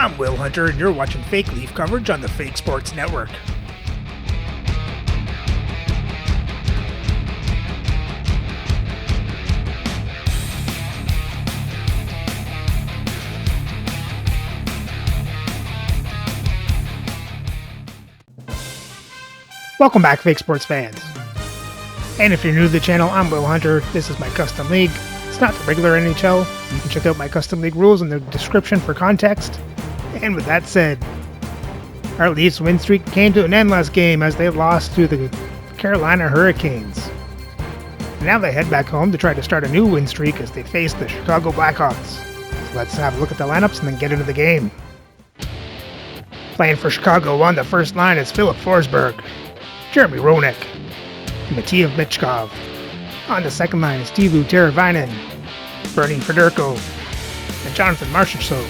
I'm Will Hunter, and you're watching Fake Leaf coverage on the Fake Sports Network. Welcome back, Fake Sports fans. And if you're new to the channel, I'm Will Hunter. This is my custom league. It's not the regular NHL. You can check out my custom league rules in the description for context. And with that said, our Leafs win streak came to an end last game as they lost to the Carolina Hurricanes. Now they head back home to try to start a new win streak as they face the Chicago Blackhawks. So let's have a look at the lineups and then get into the game. Playing for Chicago on the first line is Philip Forsberg, Jeremy Roenick, and Matija Michkov. On the second line is Teuvo Teravainen, Bernie Federko, and Jonathan Marchessault.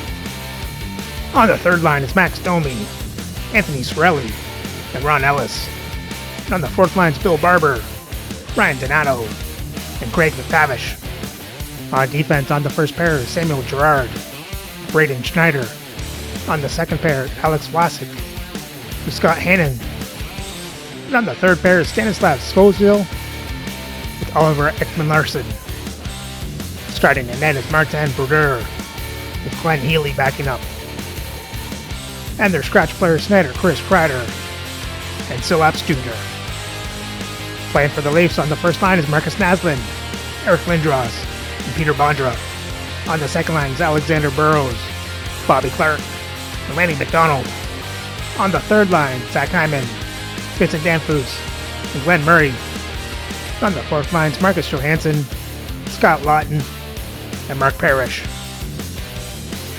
On the third line is Max Domi, Anthony Cirelli, and Ron Ellis. And on the fourth line is Bill Barber, Ryan Donato, and Craig McTavish. On defense on the first pair is Samuel Girard, Braden Schneider. On the second pair, Alex Vlasic, and Scott Hannon. And on the third pair is Stanislav Svozil with Oliver Ekman-Larsson. Starting in net is Martin Brodeur with Glenn Healy backing up. And their scratch players Snyder, Chris Kreider, and Sil Apps Jr. Playing for the Leafs on the first line is Marcus Naslund, Eric Lindros, and Peter Bondra. On the second line is Alexander Burrows, Bobby Clark, and Lanny McDonald. On the third line, Zach Hyman, Vincent Danfus, and Glenn Murray. On the fourth line is Marcus Johansson, Scott Lawton, and Mark Parrish.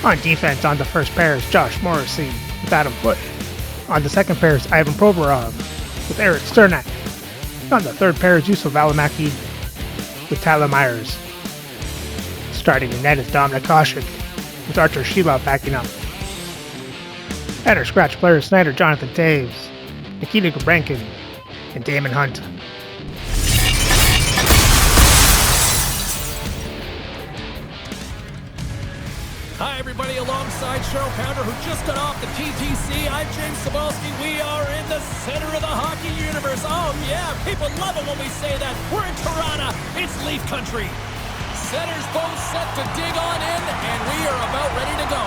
On defense on the first pair is Josh Morrissey with Adam Foote. On the second pair is Ivan Provorov with Eric Sternak. On the third pair is Yusuf Valimaki with Tyler Myers. Starting in net is Dominic Hasek with Archer Sheila backing up. And our scratch players Snyder, Jonathan Taves, Nikita Gabrankin, and Damon Hunt. Hi everybody, alongside Cheryl Pounder, who just got off the TTC. I'm James Cebulski. We are in the center of the hockey universe. Oh yeah, people love it when we say that. We're in Toronto. It's Leaf Country. Centers both set to dig on in, and we are about ready to go.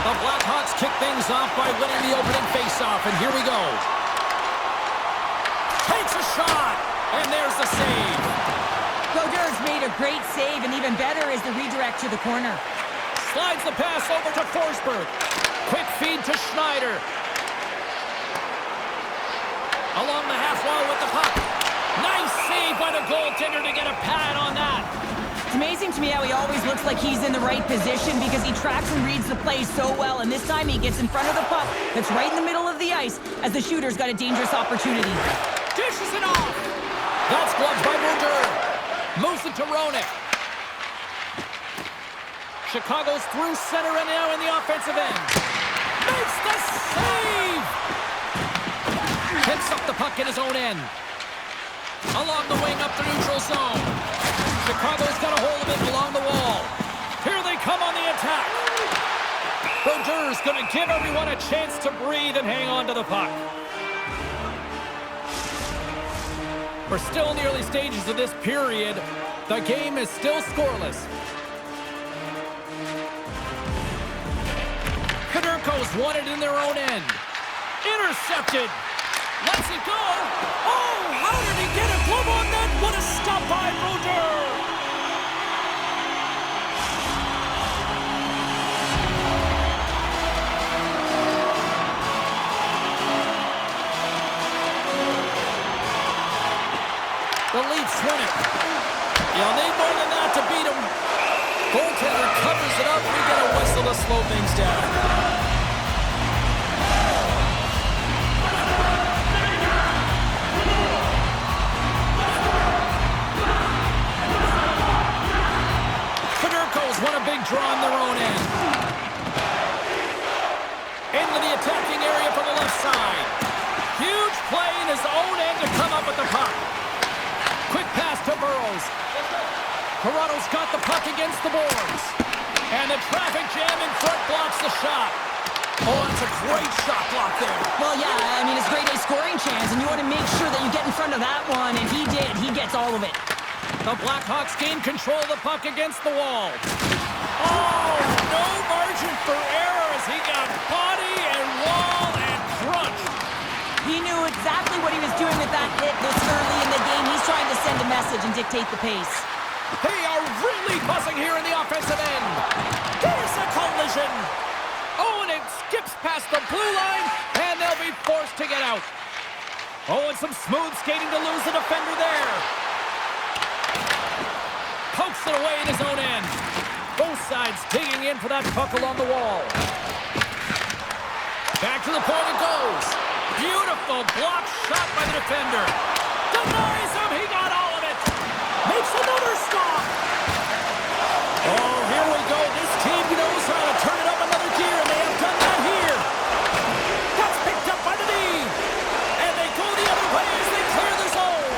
The Blackhawks kick things off by winning the opening faceoff, and here we go. Takes a shot, and there's the save. Brodeur's made a great save, and even better is the redirect to the corner. Slides the pass over to Forsberg. Quick feed to Schneider. Along the half wall with the puck. Nice save by the goaltender to get a pad on that. It's amazing to me how he always looks like he's in the right position because he tracks and reads the play so well, and this time he gets in front of the puck that's right in the middle of the ice as the shooter's got a dangerous opportunity. Dishes it off. That's gloved by Brodeur. Moves it to Roenick. Chicago's through center and now in the offensive end. Makes the save! Picks up the puck in his own end. Along the wing up the neutral zone. Chicago's got a hold of it along the wall. Here they come on the attack. Brodeur's going to give everyone a chance to breathe and hang on to the puck. We're still in the early stages of this period. The game is still scoreless. Federko's won it in their own end. Intercepted. Lets it go. Oh, how did he get a glove on that? What a stop by Brodeur. The Leafs win it. You'll need more than that to beat him. Goaltender covers it up. We get a whistle to slow things down. Federko's won a big draw on their own end. Into the attacking area from the left side. Huge play in his own end to come up with the puck. Quick pass to Burrows. Toronto's got the puck against the boards. And the traffic jam in front blocks the shot. Oh, it's a great shot block there. Well, yeah, I mean, it's grade A scoring chance, and you want to make sure that you get in front of that one, and he did. He gets all of it. The Blackhawks gain control of the puck against the wall. Oh, no margin for error as he got body and wall and crunched. He knew exactly what he was doing with that hit this early in the game. He's trying to send a message and dictate the pace. They are really buzzing here in the offensive end. There's a collision. Oh, and it skips past the blue line, and they'll be forced to get out. Oh, and some smooth skating to lose the defender there. Pokes it away in his own end. Both sides digging in for that puck along the wall. Back to the point it goes. Beautiful block shot by the defender. Denies him, he got all of it. Makes another stop. Oh, here we go. This team knows how to turn it up another gear, and they have done that here. That's picked up by the knee. And they go the other way as they clear the zone.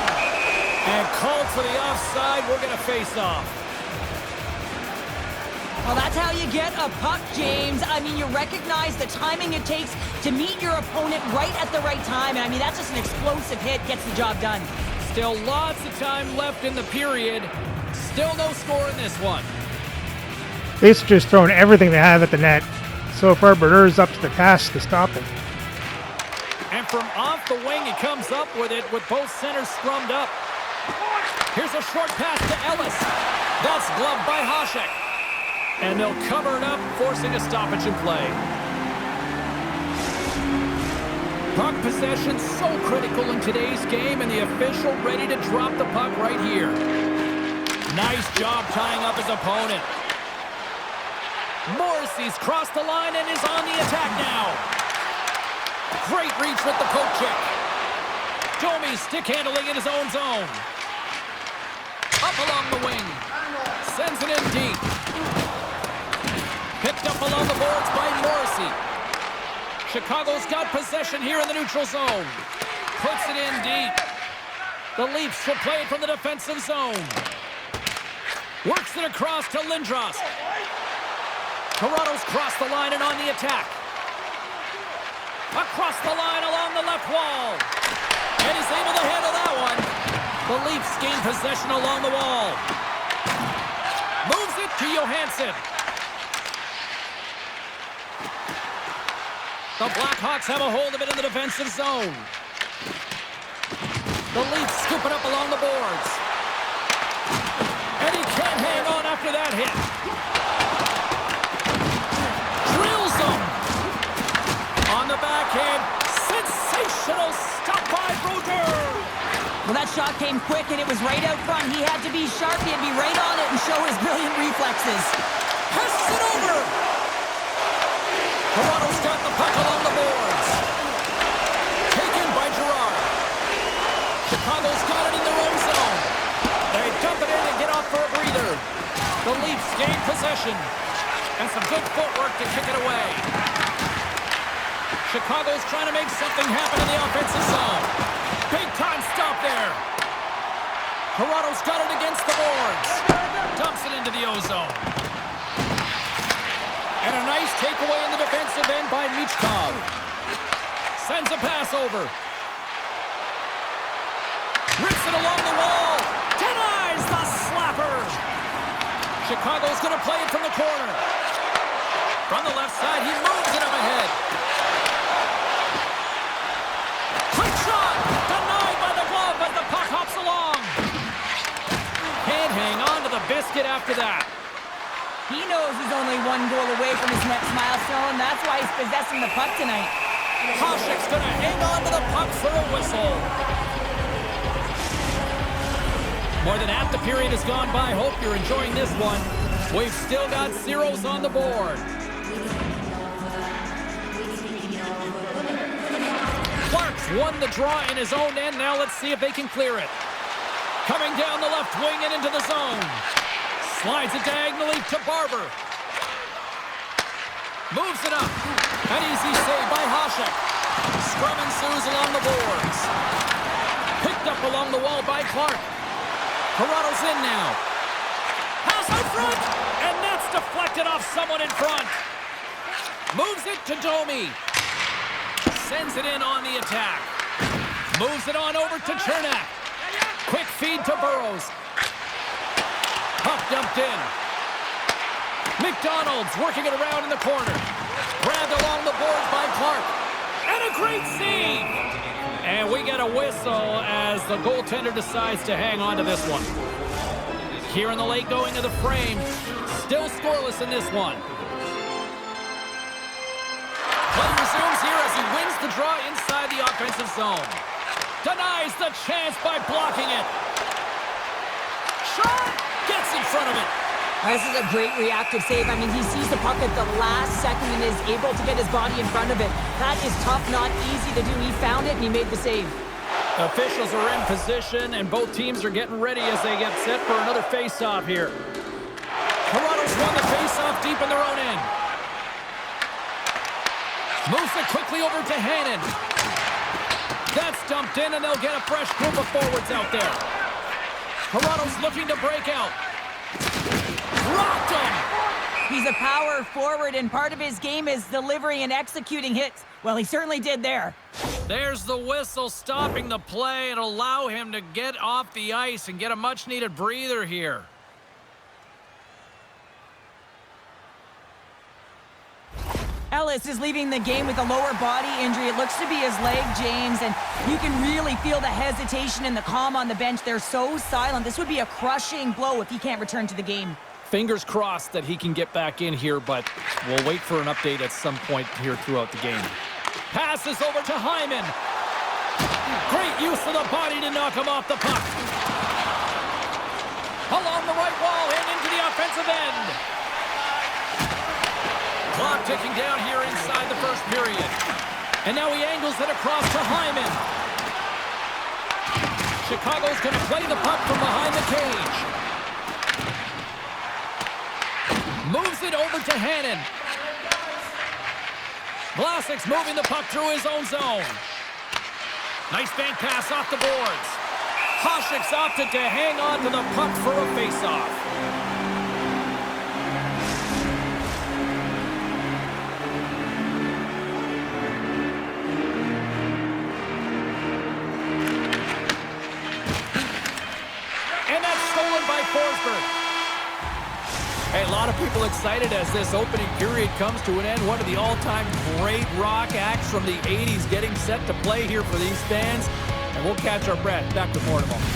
And called for the offside. We're going to face off. Well, that's how you get a puck, James. I mean, you recognize the timing it takes to meet your opponent right at the right time. And I mean, that's just an explosive hit, gets the job done. Still lots of time left in the period. Still no score in this one. They've just thrown everything they have at the net. So far, Berger's up to the task to stop it. And from off the wing, he comes up with it with both centers scrummed up. Here's a short pass to Ellis. That's gloved by Hasek. And they'll cover it up, forcing a stoppage in play. Puck possession so critical in today's game, and the official ready to drop the puck right here. Nice job tying up his opponent. Morrissey's crossed the line and is on the attack now. Great reach with the poke check. Domi stick handling in his own zone. Up along the wing. Sends it in deep. Picked up along the boards by Morrissey. Chicago's got possession here in the neutral zone. Puts it in deep. The Leafs will play it from the defensive zone. Works it across to Lindros. Toronto's crossed the line and on the attack. Across the line along the left wall. And he's able to handle that one. The Leafs gain possession along the wall. Moves it to Johansson. The Blackhawks have a hold of it in the defensive zone. The Leafs scoop it up along the boards. And he can't hang on after that hit. Drills him. On the backhand. Sensational stop by Brodeur. Well, that shot came quick, and it was right out front. He had to be sharp. He had to be right on it and show his brilliant reflexes. Passes it over. Toronto's got the puck along the boards. Taken by Girard. Chicago's got it in their own zone. They dump it in and get off for a breather. The Leafs gain possession. And some good footwork to kick it away. Chicago's trying to make something happen in the offensive zone. Big time stop there. Toronto's got it against the boards. Dumps it into the O-zone. And a nice takeaway in the defensive end by Michkov. Sends a pass over. Rips it along the wall. Denies the slapper. Chicago's going to play it from the corner. From the left side, he moves it up ahead. Quick shot. Denied by the glove as the puck hops along. Can't hang on to the biscuit after that. He knows he's only one goal away from his next milestone. That's why he's possessing the puck tonight. Hasek's going to hang on to the puck for a whistle. More than half the period has gone by. Hope you're enjoying this one. We've still got zeros on the board. Clark's won the draw in his own end. Now let's see if they can clear it. Coming down the left wing and into the zone. Slides it diagonally to Barber. Moves it up. An easy save by Hasek. Scrum ensues along the boards. Picked up along the wall by Clark. Toronto's in now. Pass out front. And that's deflected off out in front. Moves it to Domi. Sends it in on the attack. Moves it on over to Chernak. Quick feed to Burrows. Puck dumped in. McDonald's working it around in the corner. Grabbed along the boards by Clark. And a great save! And we get a whistle as the goaltender decides to hang on to this one. Here in the late going of the frame. Still scoreless in this one. Play resumes here as he wins the draw inside the offensive zone. Denies the chance by blocking it. Shot! Gets in front of it. This is a great reactive save. I mean, he sees the puck at the last second and is able to get his body in front of it. That is tough, not easy to do. He found it and he made the save. Officials are in position and both teams are getting ready as they get set for another face-off here. Toronto's won the face-off deep in their own end. Moves it quickly over to Hannon. That's dumped in and they'll get a fresh group of forwards out there. Toronto's looking to break out. Rocked him! He's a power forward, and part of his game is delivering and executing hits. Well, he certainly did there. There's the whistle stopping the play and allow him to get off the ice and get a much-needed breather here. Ellis is leaving the game with a lower body injury. It looks to be his leg, James, and you can really feel the hesitation and the calm on the bench. They're so silent. This would be a crushing blow if he can't return to the game. Fingers crossed that he can get back in here, but we'll wait for an update at some point here throughout the game. Passes over to Hyman. Great use of the body to knock him off the puck. Along the right wall and into the offensive end. Clock ticking down here inside the first period. And now he angles it across to Hyman. Chicago's going to play the puck from behind the cage. Moves it over to Hannon. Vlasic's moving the puck through his own zone. Nice bank pass off the boards. Hasek's opted to hang on to the puck for a face-off. And that's stolen by Forsberg. Hey, a lot of people excited as this opening period comes to an end. One of the all-time great rock acts from the 80s getting set to play here for these fans. And we'll catch our breath. Back to more in a moment.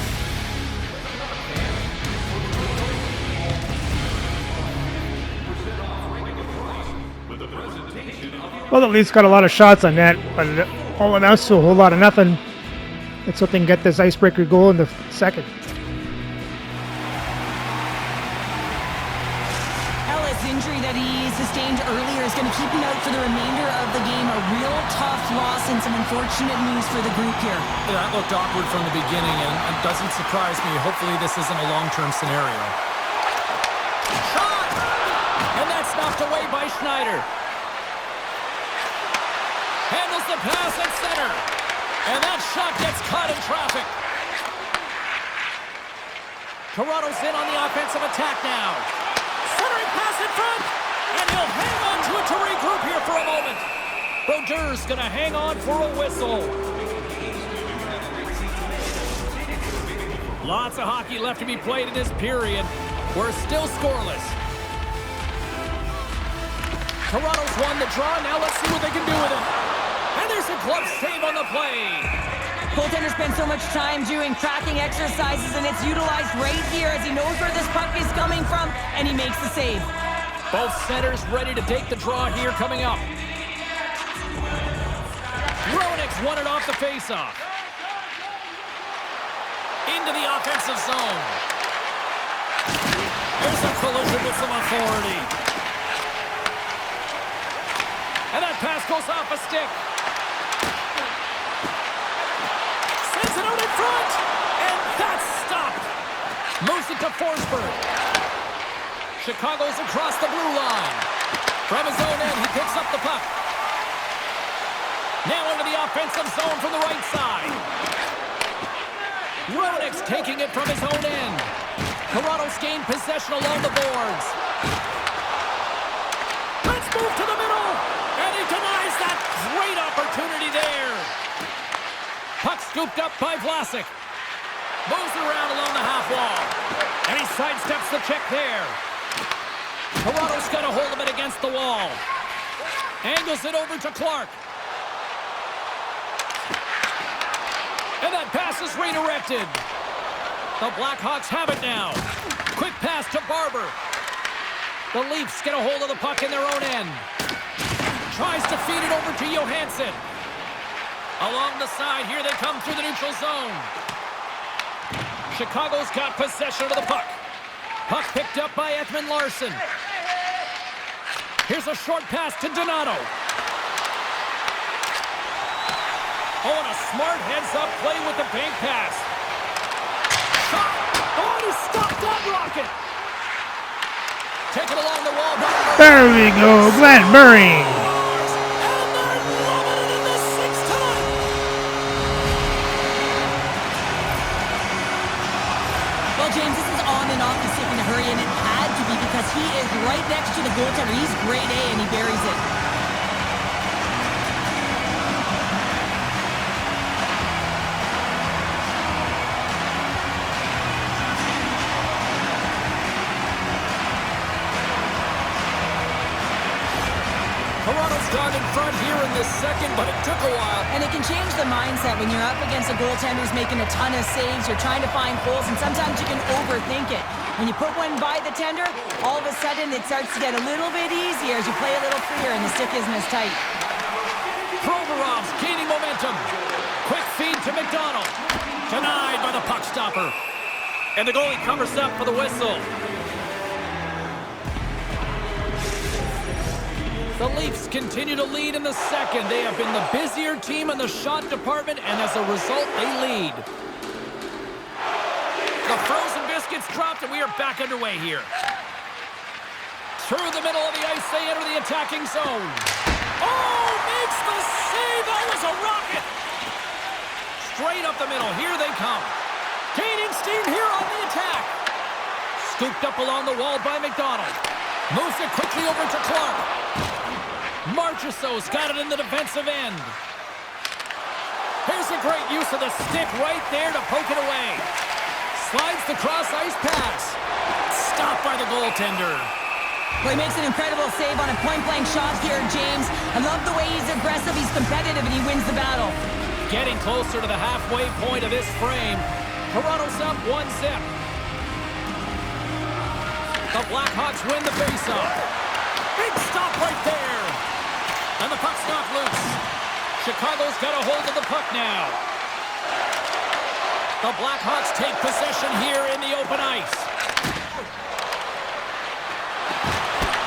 Well, at least got a lot of shots on that, but it all amounts to a whole lot of nothing. Let's hope they can get this icebreaker goal in the second. Injury that he sustained earlier is going to keep him out for the remainder of the game. A real tough loss and some unfortunate news for the group here. Yeah, that looked awkward from the beginning and doesn't surprise me. Hopefully this isn't a long-term scenario. Shot! And that's knocked away by Schneider. Handles the pass at center. And that shot gets caught in traffic. Toronto's in on the offensive attack now. Centering pass in front, and he'll hang on to it to regroup here for a moment. Brodeurs gonna hang on for a whistle. Lots of hockey left to be played in this period. We're still scoreless. Toronto's won the draw. Now let's see what they can do with it. And there's a glove save on the play. Goaltender spends so much time doing tracking exercises, and it's utilized right here as he knows where this puck is coming from, and he makes the save. Both centers ready to take the draw here coming up. Roenick's won it off the faceoff. Into the offensive zone. There's a collision with some authority. And that pass goes off a stick. Sends it out in front. And that's stopped. Moves it to Forsberg. Chicago's across the blue line. From his own end, he picks up the puck. Now into the offensive zone from the right side. Roenick's taking it from his own end. Toronto's gained possession along the boards. Scooped up by Vlasic. Moves it around along the half wall. And he sidesteps the check there. Toronto's got a hold of it against the wall. Angles it over to Clark. And that pass is redirected. The Blackhawks have it now. Quick pass to Barber. The Leafs get a hold of the puck in their own end. Tries to feed it over to Johansson. Along the side, here they come through the neutral zone. Chicago's got possession of the puck. Puck picked up by Ekman Larsson. Here's a short pass to Donato. Oh, and a smart heads-up play with the bank pass. Shot. Oh, and he stopped that rocket. Take it along the wall. There we go, Glenn Murray. James, this is on and off the stick in a hurry, and it had to be because he is right next to the goaltender. He's grade A, and he buries it. Toronto's got in front here in this second, but it took a while. And it can change the mindset when you're up against a goaltender who's making a ton of saves. You're trying to find holes, and sometimes you can overthink it. When you put one by the tender, all of a sudden it starts to get a little bit easier as you play a little freer and the stick isn't as tight. Provorov's gaining momentum. Quick feed to McDonald. Denied by the puck stopper. And the goalie covers up for the whistle. The Leafs continue to lead in the second. They have been the busier team in the shot department, and as a result, they lead. The frozen biscuits dropped, and we are back underway here. Through the middle of the ice, they enter the attacking zone. Oh, makes the save. That was a rocket. Straight up the middle. Here they come. Gaining steam here on the attack. Scooped up along the wall by McDonald. Moves it quickly over to Clark. Marchessault's got it in the defensive end. Here's a great use of the stick right there to poke it away. Slides the cross-ice pass. Stopped by the goaltender. Well, he makes an incredible save on a point-blank shot here, James. I love the way he's aggressive, he's competitive, and he wins the battle. Getting closer to the halfway point of this frame. Toronto's up 1-0. The Blackhawks win the faceoff. Big stop right there. And the puck's knocked loose. Chicago's got a hold of the puck now. The Blackhawks take possession here in the open ice.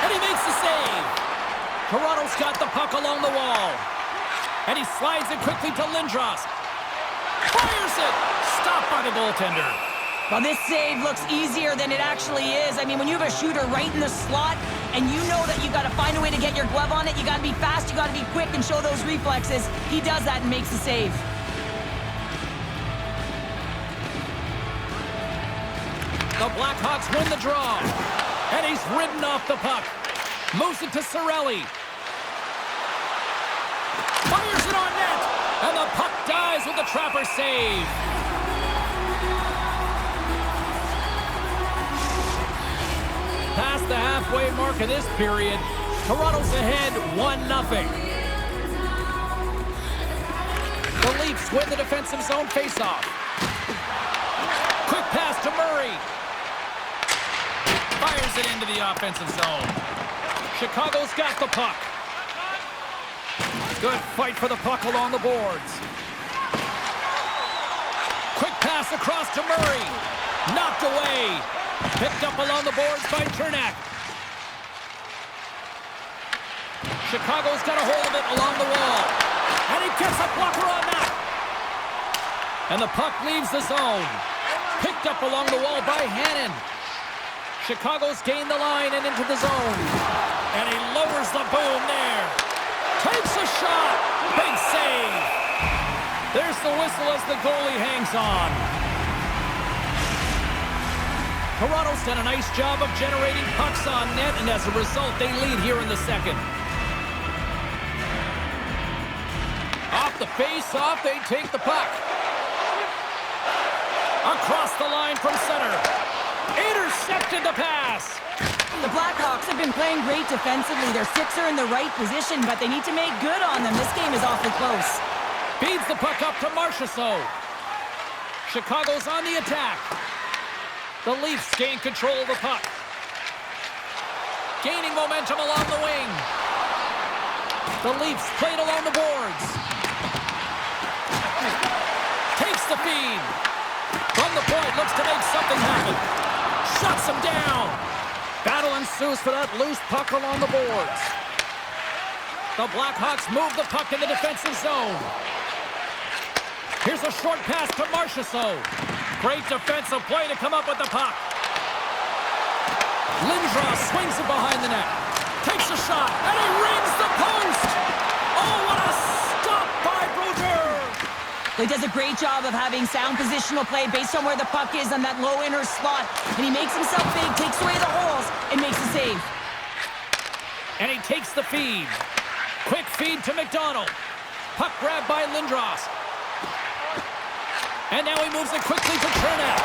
And he makes the save. Toronto's got the puck along the wall. And he slides it quickly to Lindros. Fires it. Stopped by the goaltender. Well, this save looks easier than it actually is. I mean, when you have a shooter right in the slot and you know that you got to find a way to get your glove on it, you got to be fast, you got to be quick and show those reflexes. He does that and makes the save. The Blackhawks win the draw. And he's ridden off the puck. Moves it to Cirelli. Fires it on net. And the puck dies with the Trapper save. Past the halfway mark of this period, Toronto's ahead 1-0. The Leafs win the defensive zone faceoff. Quick pass to Murray. Fires it into the offensive zone. Chicago's got the puck. Good fight for the puck along the boards. Quick pass across to Murray. Knocked away. Picked up along the boards by Chernak. Chicago's got a hold of it along the wall. And he gets a blocker on that. And the puck leaves the zone. Picked up along the wall by Hannon. Chicago's gained the line and into the zone. And he lowers the boom there. Takes a shot. Big save. There's the whistle as the goalie hangs on. Toronto's done a nice job of generating pucks on net, and as a result, they lead here in the second. Off the face-off, they take the puck. Across the line from center. Intercepted the pass. The Blackhawks have been playing great defensively. Their sticks are in the right position, but they need to make good on them. This game is awfully close. Feeds the puck up to Marchessault. Chicago's on the attack. The Leafs gain control of the puck. Gaining momentum along the wing. The Leafs played along the boards. Takes the feed. From the point, looks to make something happen. Shuts him down. Battle ensues for that loose puck along the boards. The Blackhawks move the puck in the defensive zone. Here's a short pass to Marchessault. Great defensive play to come up with the puck. Lindros swings it behind the net. Takes a shot, and he rings the post! Oh, what a stop by Brodeur! He does a great job of having sound positional play based on where the puck is on that low inner slot. And he makes himself big, takes away the holes, and makes a save. And he takes the feed. Quick feed to McDonald. Puck grab by Lindros. And now he moves it quickly to Chernak.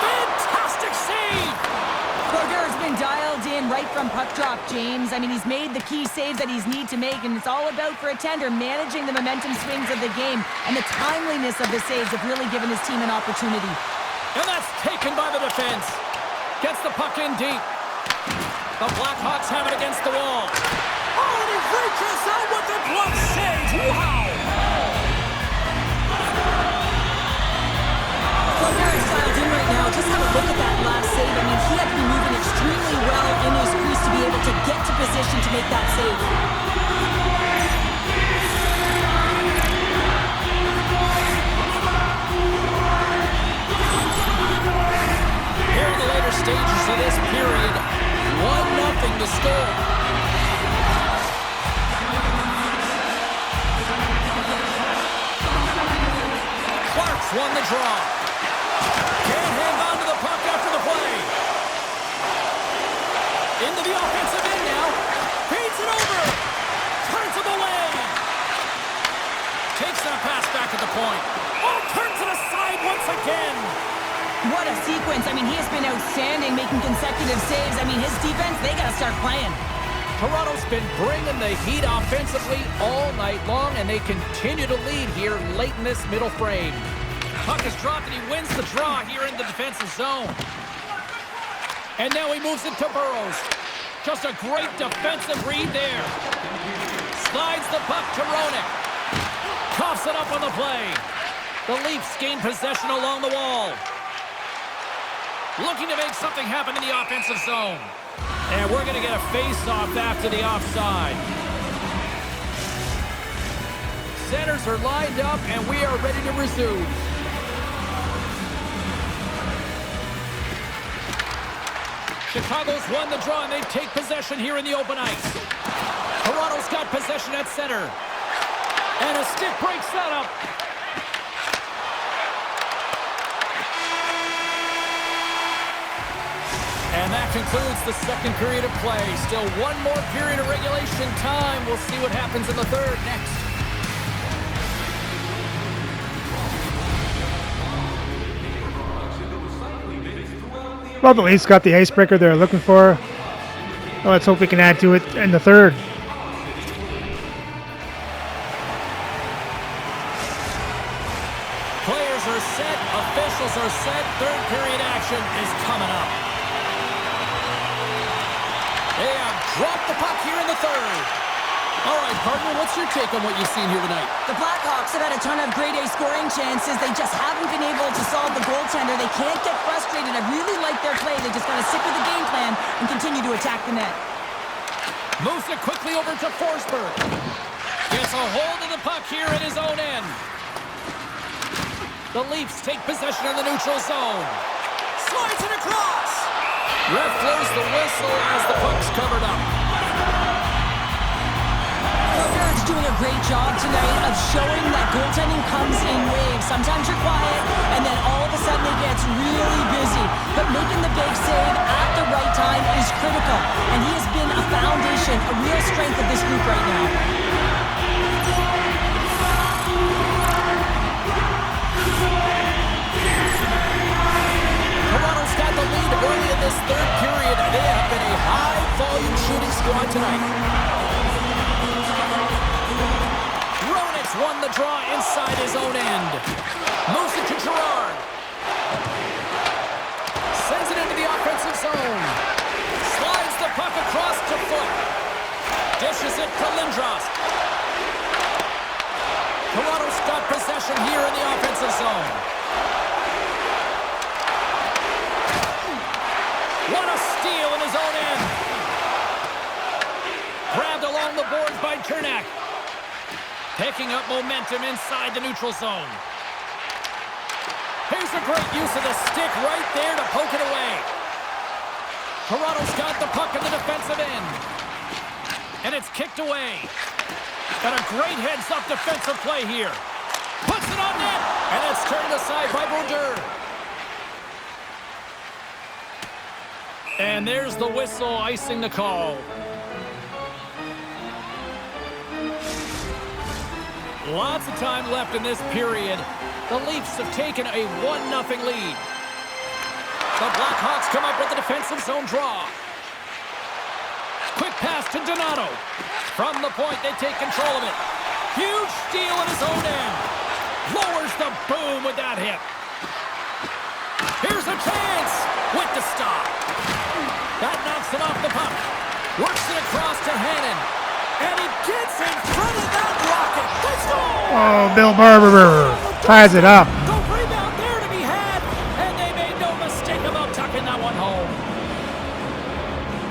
Fantastic save! Brodeur has been dialed in right from puck drop, James. I mean, he's made the key saves that he's need to make, and it's all about, for a tender, managing the momentum swings of the game. And the timeliness of the saves have really given his team an opportunity. And that's taken by the defense. Gets the puck in deep. The Blackhawks have it against the wall. Oh, and he reaches out with the glove save. Wow! Brodeur is dialed in right now. Just have a look at that last save. I mean, he had to be moving extremely well in his crease to be able to get to position to make that save. Here in the later stages of this period, 1-0 to score. Clark's won the draw. Can't hang on to the puck after the play. Into the offensive end now. Feeds it over. Turns it away. Takes that pass back at the point. Oh, turns it aside once again. What a sequence. I mean, he has been outstanding, making consecutive saves. I mean, his defense, they got to start playing. Toronto's been bringing the heat offensively all night long, and they continue to lead here late in this middle frame. Puck is dropped, and he wins the draw here in the defensive zone. And now he moves it to Burrows. Just a great defensive read there. Slides the puck to Roenick. Coughs it up on the play. The Leafs gain possession along the wall. Looking to make something happen in the offensive zone. And we're going to get a face-off after the offside. Centers are lined up, and we are ready to resume. Chicago's won the draw, and they take possession here in the open ice. Toronto's got possession at center. And a stick breaks that up. And that concludes the second period of play. Still one more period of regulation time. We'll see what happens in the third next. Well, the Leafs got the icebreaker they're looking for. Well, let's hope we can add to it in the third. Players are set. Officials are set. Third period action is coming up. They have dropped the puck here in the third. All right, partner, what's your take on what you've seen here tonight? The Blackhawks have had a ton of grade A scoring chances. They just haven't been able to solve the goaltender. They can't get frustrated. I really like their play. They just got to stick with the game plan and continue to attack the net. Moves it quickly over to Forsberg. Gets a hold of the puck here in his own end. The Leafs take possession in the neutral zone. Slides it across. Ref blows the whistle as the puck's covered up. Brodeur doing a great job tonight of showing that goaltending comes in waves. Sometimes you're quiet, and then all of a sudden it gets really busy. But making the big save at the right time is critical. And he has been a foundation, a real strength of this group right now. this third period, they have been a high-volume shooting squad tonight. Roenick's won the draw inside his own end. Moves it to Gerard. Sends it into the offensive zone. Slides the puck across to Foot. Dishes it to Lindros. Toronto's got possession here in the offensive zone. What a steal in his own end. Grabbed along the boards by Cernak. Picking up momentum inside the neutral zone. Here's a great use of the stick right there to poke it away. Toronto's got the puck in the defensive end. And it's kicked away. Got a great heads-up defensive play here. Puts it on net. And it's turned aside by Brodeur. And there's the whistle icing the call. Lots of time left in this period. The Leafs have taken a 1-0 lead. The Blackhawks come up with a defensive zone draw. Quick pass to Donato. From the point, they take control of it. Huge steal in his own end. Lowers the boom with that hit. Here's a chance with the stop. That knocks it off the puck. Works it across to Hannon. And he gets in front of that rocket. They score! Oh, Bill Barber ties it up. The rebound there to be had. And they made no mistake about tucking that one home.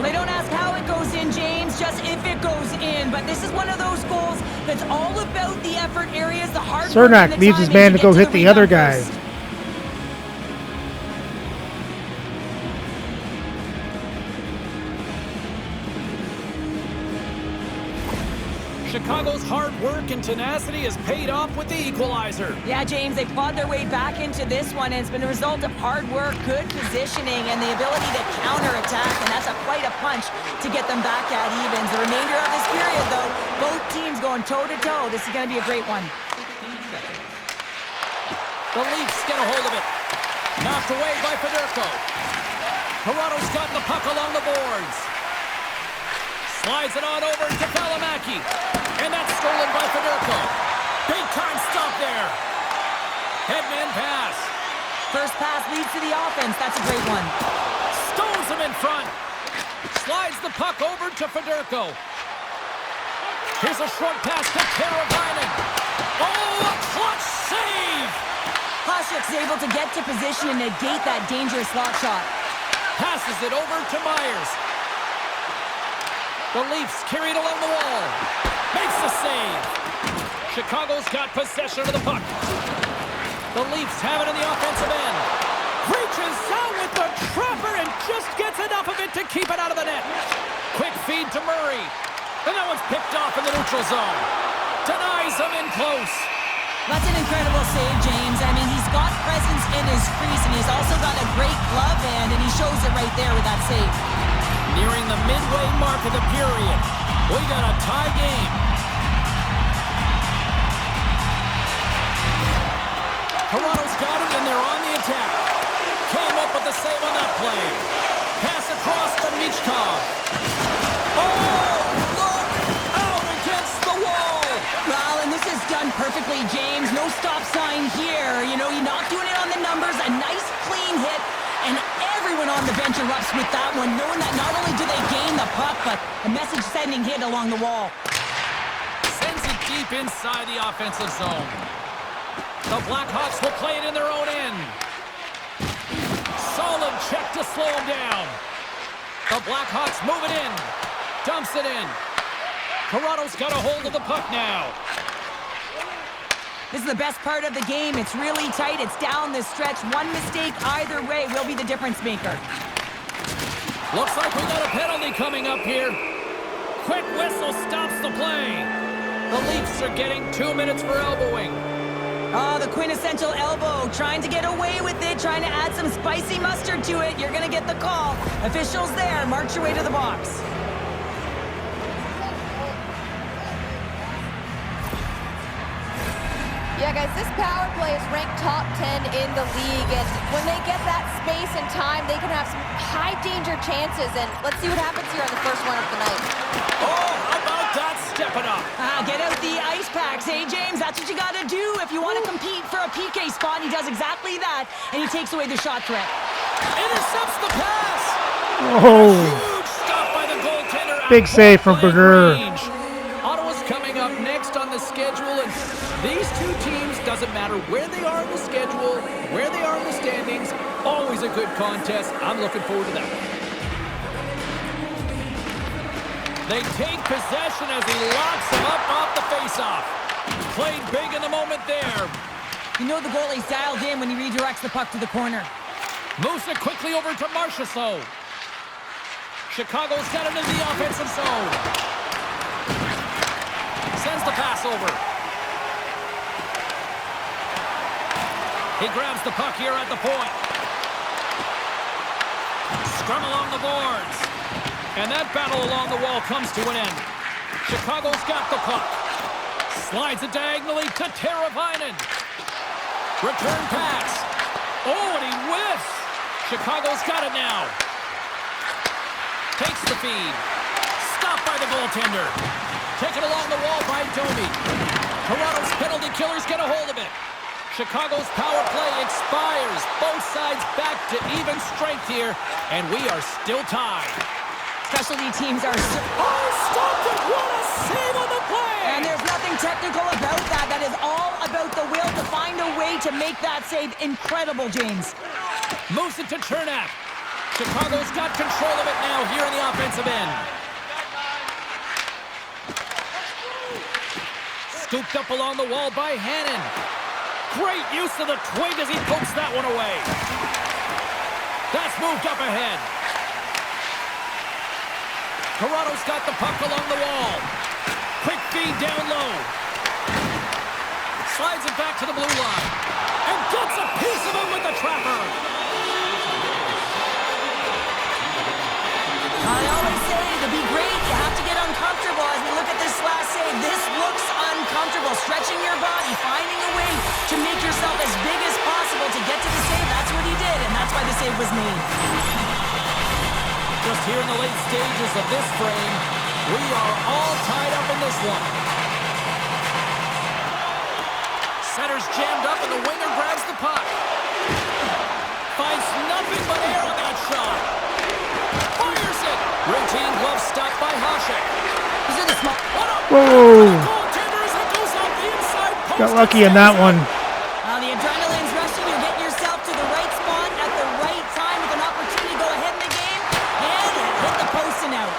They don't ask how it goes in, James, just if it goes in. But this is one of those goals that's all about the effort areas, the hard work. Cernak leaves his man to go hit the other guy. Chicago's hard work and tenacity has paid off with the equalizer. Yeah, James, they clawed their way back into this one, and it's been a result of hard work, good positioning, and the ability to counterattack, and that's quite a punch to get them back at evens. The remainder of this period, though, both teams going toe-to-toe. This is going to be a great one. The Leafs get a hold of it. Knocked away by Federico. Toronto's got the puck along the boards. Slides it on over to Valimaki. And that's stolen by Federico. Big time stop there. Headman pass. First pass leads to the offense. That's a great one. Stones him in front. Slides the puck over to Federico. Here's a short pass to Teravainen. Oh, a clutch save! Hasek's able to get to position and negate that dangerous slot shot. Passes it over to Myers. The Leafs carry it along the wall. Makes the save. Chicago's got possession of the puck. The Leafs have it in the offensive end. Reaches out with the trapper and just gets enough of it to keep it out of the net. Quick feed to Murray. And that one's picked off in the neutral zone. Denies him in close. That's an incredible save, James. I mean, he's got presence in his crease, and he's also got a great glove hand, and he shows it right there with that save. Nearing the midway mark of the period. We got a tie game. Toronto's got it, and they're on the attack. Came up with the save on that play. Pass across to Michkov. Oh, look out against the wall. Well, and this is done perfectly, James. No stop sign here. You know, you're not doing it on the numbers. A nice, clean hit. And everyone on the bench erupts with that one, knowing that not only do they gain the puck, but a message-sending hit along the wall. Sends it deep inside the offensive zone. The Blackhawks will play it in their own end. Solid check to slow them down. The Blackhawks move it in. Dumps it in. Toronto's got a hold of the puck now. This is the best part of the game. It's really tight. It's down the stretch. One mistake either way will be the difference maker. Looks like we got a penalty coming up here. Quick whistle stops the play. The Leafs are getting 2 minutes for elbowing. Oh, the quintessential elbow. Trying to get away with it. Trying to add some spicy mustard to it. You're going to get the call. Officials there. March your way to the box. Yeah, guys, this power play is ranked top 10 in the league, and when they get that space and time, they can have some high-danger chances, and let's see what happens here on the first one of the night. Oh, how about that stepping up? Get out the ice packs, hey, James? That's what you got to do if you want to compete for a PK spot. He does exactly that, and he takes away the shot threat. Intercepts the pass. Oh, Huge stop by the goaltender. big save from Berger. Ottawa's coming up next on the schedule, and these two teams, doesn't matter where they are in the schedule, where they are in the standings, always a good contest. I'm looking forward to that. They take possession as he locks him up off the faceoff. Played big in the moment there. You know the goalie's dialed in when he redirects the puck to the corner. Moves it quickly over to Marchessault. Chicago's got it into the offensive zone. Sends the pass over. He grabs the puck here at the point. Scrum along the boards. And that battle along the wall comes to an end. Chicago's got the puck. Slides it diagonally to Teravainen. Return pass. Oh, and he whiffs. Chicago's got it now. Takes the feed. Stopped by the goaltender. Taken along the wall by Domi. Toronto's penalty killers get a hold of it. Chicago's power play expires. Both sides back to even strength here, and we are still tied. Specialty teams are... Oh, stopped it! What a save on the play! And there's nothing technical about that. That is all about the will to find a way to make that save incredible, James. Moves it to Chernak. Chicago's got control of it now here in the offensive end. Scooped up along the wall by Hannon. Great use of the twig as he pokes that one away. That's moved up ahead. Toronto's got the puck along the wall. Quick feed down low. Slides it back to the blue line. And gets a piece of him with the trapper. I always say to be great, you have to get uncomfortable. As we look at this last save, this looks uncomfortable. Stretching your body, finding a way to make yourself as big as possible to get to the save. That's what he did, and that's why the save was made. Just here in the late stages of this frame, we are all tied up in this one. Center's jammed up and the winger grabs the puck. Finds nothing but air on that shot. Fires it. Routine glove stop by Hasek. He's in the small... Whoa. Goaltender as it goes out the inside post. Got lucky in that one. The adrenaline's rushing. You're getting yourself to the right spot at the right time with an opportunity to go ahead in the game. And it hit the post and out.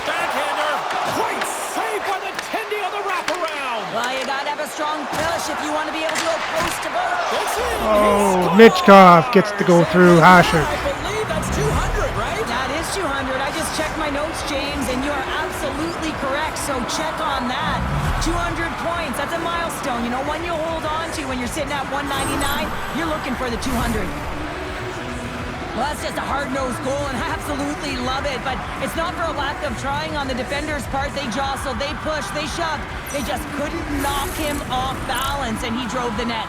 Backhander. Great save by the Tendy on the wraparound. Well, you got to have a strong push if you want to be able to go post to both. That's it. Oh, Michkov gets to go through Hasek. I believe that's 200, right? That is 200. I just checked my notes, James, and you are absolutely correct. So check on that. 200 points. That's a milestone. You know, one you hold on to when you're sitting at 199, you're looking for the 200. Well, that's just a hard-nosed goal, and I absolutely love it. But it's not for a lack of trying on the defender's part. They jostled, they pushed, they shoved. They just couldn't knock him off balance, and he drove the net.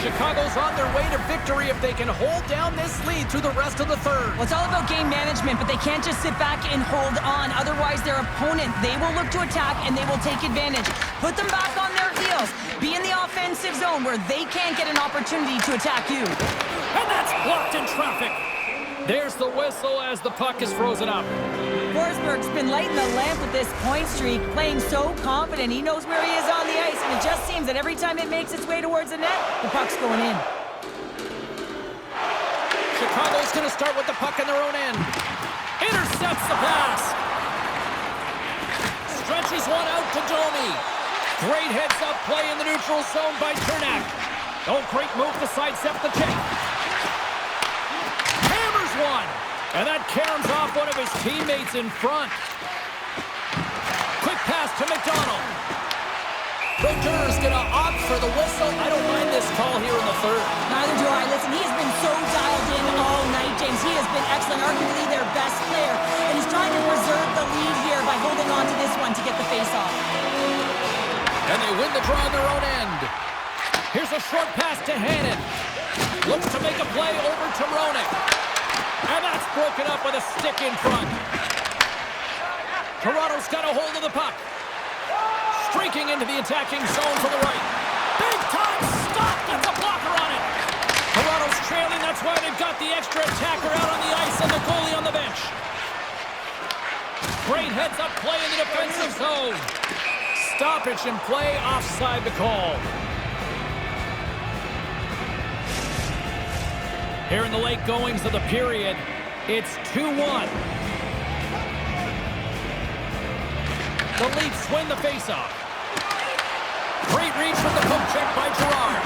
Chicago's on their way to victory if they can hold down this lead through the rest of the third. Well, it's all about game management, but they can't just sit back and hold on. Otherwise, their opponent, they will look to attack, and they will take advantage. Put them back on their heels. Be in the offensive zone where they can't get an opportunity to attack you. And that's blocked in traffic. There's the whistle as the puck is frozen up. Forsberg's been lighting the lamp with this point streak, playing so confident. He knows where he is on the ice, and it just seems that every time it makes its way towards the net, the puck's going in. Chicago's going to start with the puck in their own end. Intercepts the pass. Stretches one out to Domi. Great heads-up play in the neutral zone by Chernak. Oh, great move to sidestep the check. Hammers one. And that caroms off one of his teammates in front. Quick pass to McDonald. Brodeur is going to opt for the whistle. I don't mind this call here in the third. Neither do I. Listen, he's been so dialed in all night, James. He has been excellent, arguably their best player. And he's trying to preserve the lead here by holding on to this one to get the face-off. And they win the draw on their own end. Here's a short pass to Hannon. Looks to make a play over to Roenick. And that's broken up with a stick in front. Toronto's got a hold of the puck. Streaking into the attacking zone to the right. Big time stop. That's a blocker on it. Toronto's trailing. That's why they've got the extra attacker out on the ice and the goalie on the bench. Great heads-up play in the defensive zone. Stoppage in play, offside the call. Here in the late goings of the period, it's 2-1. The Leafs win the faceoff. Great reach from the poke check by Girard.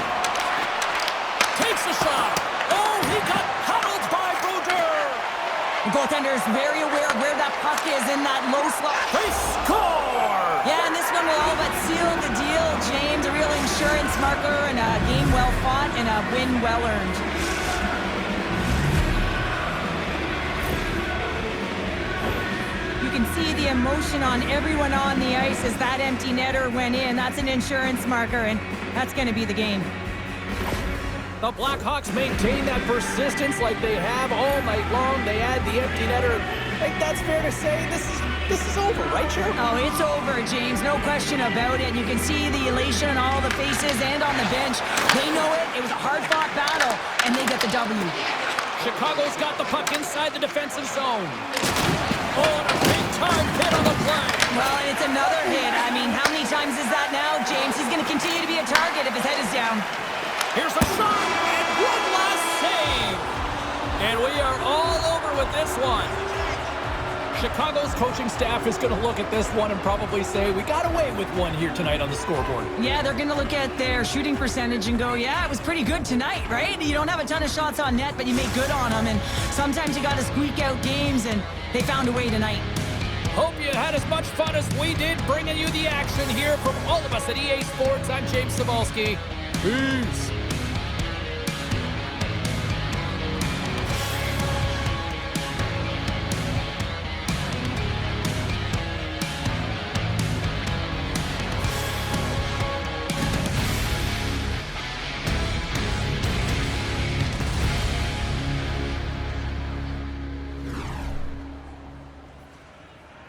Takes a shot. Oh, he got howled by Brodeur. The goaltender is very aware of where that puck is in that low slot. They score! Yeah, and this one will all but seal the deal, James. A real insurance marker and a game well fought and a win well earned. You can see the emotion on everyone on the ice as that empty netter went in. That's an insurance marker, and that's going to be the game. The Blackhawks maintain that persistence like they have all night long. They add the empty netter. I think that's fair to say. This is over, right, Sheriff? Oh, it's over, James. No question about it. You can see the elation on all the faces and on the bench. They know it. It was a hard-fought battle, and they get the W. Chicago's got the puck inside the defensive zone. Oh, and a big-time hit on the play. Well, and it's another hit. I mean, how many times is that now, James? He's going to continue to be a target if his head is down. Here's a shot, and one last save. And we are all over with this one. Chicago's coaching staff is going to look at this one and probably say, we got away with one here tonight on the scoreboard. Yeah, they're going to look at their shooting percentage and go, yeah, it was pretty good tonight, right? You don't have a ton of shots on net, but you make good on them. And sometimes you got to squeak out games, and they found a way tonight. Hope you had as much fun as we did bringing you the action here from all of us at EA Sports. I'm James Cybulski. Peace.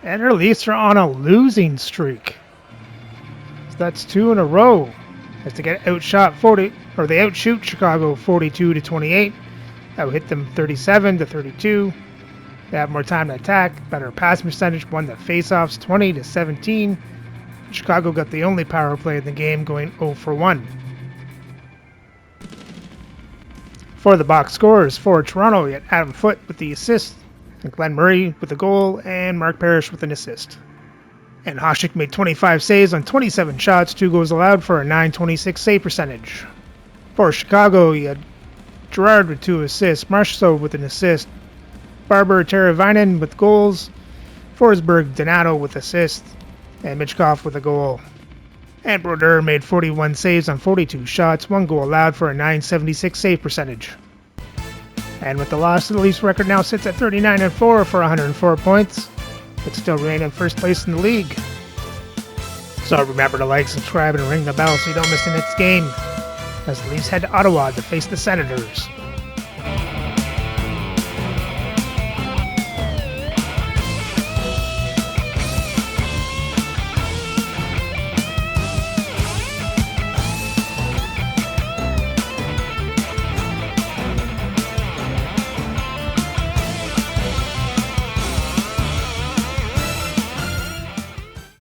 And our Leafs are on a losing streak. So that's 2 in a row. As they get outshoot they outshoot Chicago 42-28. That will hit them 37-32. They have more time to attack, better pass percentage, won the faceoffs 20-17. Chicago got the only power play in the game, going 0 for 1. For the box scores for Toronto, you had Adam Foote with the assist, and Glenn Murray with the goal, and Mark Parrish with an assist. And Hasek made 25 saves on 27 shots, 2 goals allowed for a .926 save percentage. For Chicago, you had Girard with 2 assists, Marchessault with an assist, Barber, Teravainen with goals, Forsberg, Donato with assists, and Michkov with a goal. And Brodeur made 41 saves on 42 shots, 1 goal allowed for a .976 save percentage. And with the loss, the Leafs record now sits at 39-4 for 104 points, but still remain in first place in the league. So remember to like, subscribe, and ring the bell so you don't miss the next game, as the Leafs head to Ottawa to face the Senators.